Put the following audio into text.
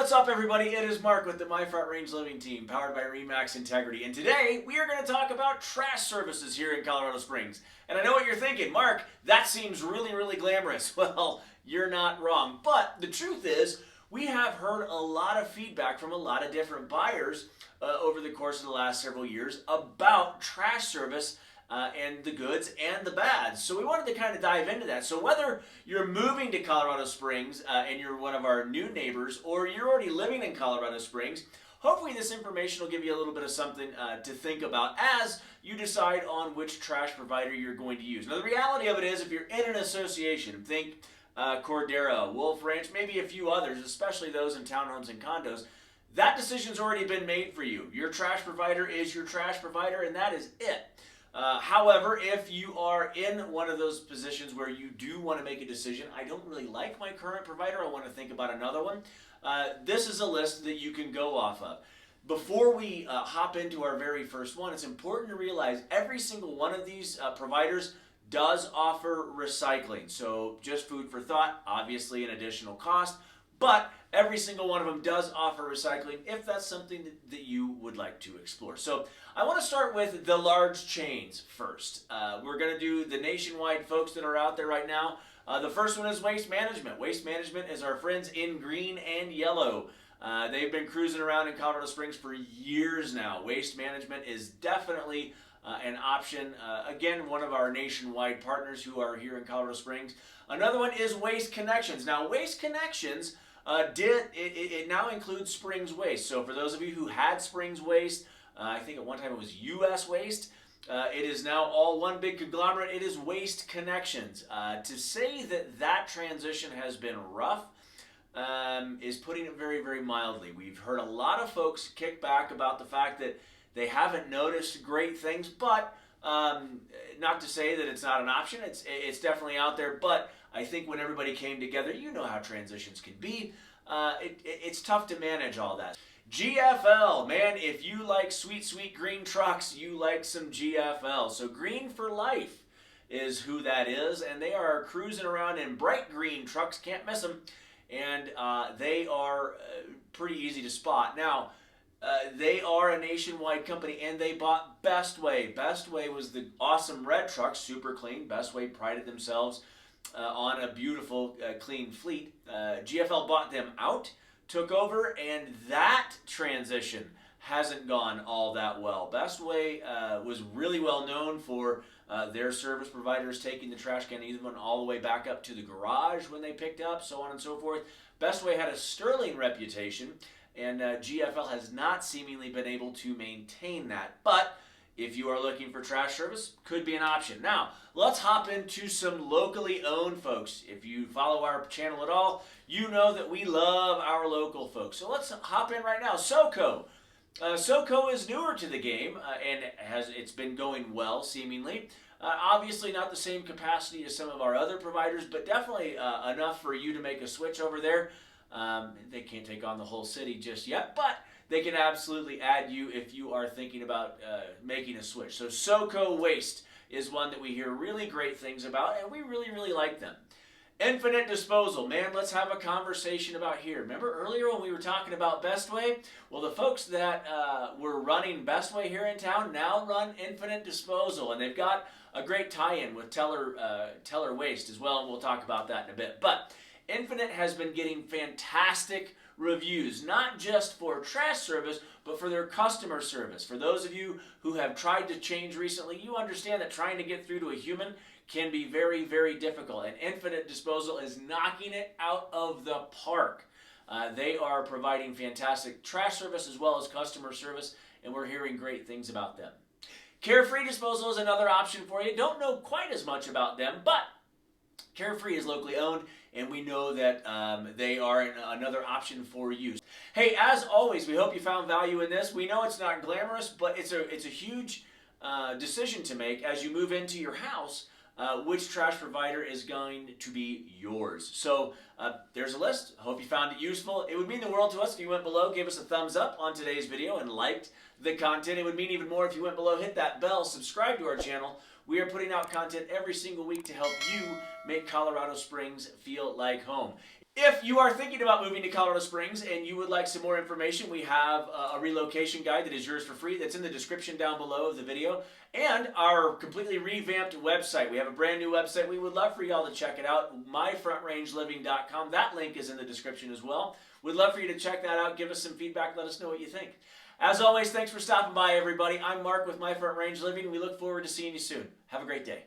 what's up everybody? It is Mark with the My Front Range Living team, powered by RE/MAX Integrity. And today, we are going to talk about trash services here in Colorado Springs. And I know what you're thinking, Mark, that seems really glamorous. Well, you're not wrong. But the truth is, we have heard a lot of feedback from a lot of different buyers over the course of the last several years about trash service and the goods and the bads. So we wanted to kind of dive into that. So whether you're moving to Colorado Springs and you're one of our new neighbors, or you're already living in Colorado Springs, hopefully this information will give you a little bit of something to think about as you decide on which trash provider you're going to use. Now the reality of it is, if you're in an association, think Cordera, Wolf Ranch, maybe a few others, especially those in townhomes and condos, that decision's already been made for you. Your trash provider is your trash provider, and that is it. However, if you are in one of those positions where you do want to make a decision, I don't really like my current provider, I want to think about another one, this is a list that you can go off of. Before we hop into our very first one, it's important to realize every single one of these providers does offer recycling. So just food for thought, obviously an additional cost, but every single one of them does offer recycling if that's something that you would like to explore. So I want to start with the large chains first. We're going to do the nationwide folks that are out there right now. The first one is Waste Management. Waste Management is our friends in green and yellow. They've been cruising around in Colorado Springs for years now. Waste Management is definitely an option. Again, one of our nationwide partners who are here in Colorado Springs. Another one is Waste Connections. Now, Waste Connections it now includes Springs Waste. So for those of you who had Springs Waste, I think at one time it was US Waste, it is now all one big conglomerate. It is Waste Connections. To say that that transition has been rough is putting it very mildly. We've heard a lot of folks kick back about the fact that they haven't noticed great things, but not to say that it's not an option. It's definitely out there, but I think when everybody came together, you know how transitions can be. It's tough to manage all that. GFL, man, if you like sweet green trucks, you like some GFL. So Green for Life is who that is, and they are cruising around in bright green trucks, can't miss them, and they are pretty easy to spot. Now, they are a nationwide company, and they bought Bestway. Bestway was the awesome red truck, super clean. Bestway prided themselves on a beautiful, clean fleet. GFL bought them out, took over, and that transition hasn't gone all that well. Bestway was really well known for their service providers taking the trash can, even all the way back up to the garage when they picked up, so on and so forth. Bestway had a sterling reputation, and GFL has not seemingly been able to maintain that. But if you are looking for trash service, could be an option. Now, let's hop into some locally owned folks. If you follow our channel at all, you know that we love our local folks. So let's hop in right now. Soco. Soco is newer to the game, and it's been going well, seemingly. Obviously not the same capacity as some of our other providers, but definitely enough for you to make a switch over there. They can't take on the whole city just yet, but they can absolutely add you if you are thinking about making a switch. So Soco Waste is one that we hear really great things about, and we really like them. Infinite Disposal. Man, let's have a conversation about here. Remember earlier when we were talking about Bestway? Well, the folks that were running Bestway here in town now run Infinite Disposal, and they've got a great tie-in with Teller Waste as well, and we'll talk about that in a bit. But Infinite has been getting fantastic reviews, not just for trash service, but for their customer service. For those of you who have tried to change recently, you understand that trying to get through to a human can be very difficult, and Infinite Disposal is knocking it out of the park. They are providing fantastic trash service as well as customer service, and we're hearing great things about them. Carefree Disposal is another option for you. Don't know quite as much about them, but Carefree is locally owned, and we know that they are another option for you. Hey, as always, we hope you found value in this. We know it's not glamorous, but it's a huge decision to make as you move into your house. Which trash provider is going to be yours. So there's a list. Hope you found it useful. It would mean the world to us if you went below, gave us a thumbs up on today's video, and liked the content. It would mean even more if you went below, hit that bell, subscribe to our channel. We are putting out content every single week to help you make Colorado Springs feel like home. If you are thinking about moving to Colorado Springs and you would like some more information, we have a relocation guide that is yours for free. That's in the description down below of the video. And our completely revamped website. We have a brand new website. We would love for y'all to check it out, myfrontrangeliving.com. That link is in the description as well. We'd love for you to check that out. Give us some feedback. Let us know what you think. As always, thanks for stopping by, everybody. I'm Mark with My Front Range Living. We look forward to seeing you soon. Have a great day.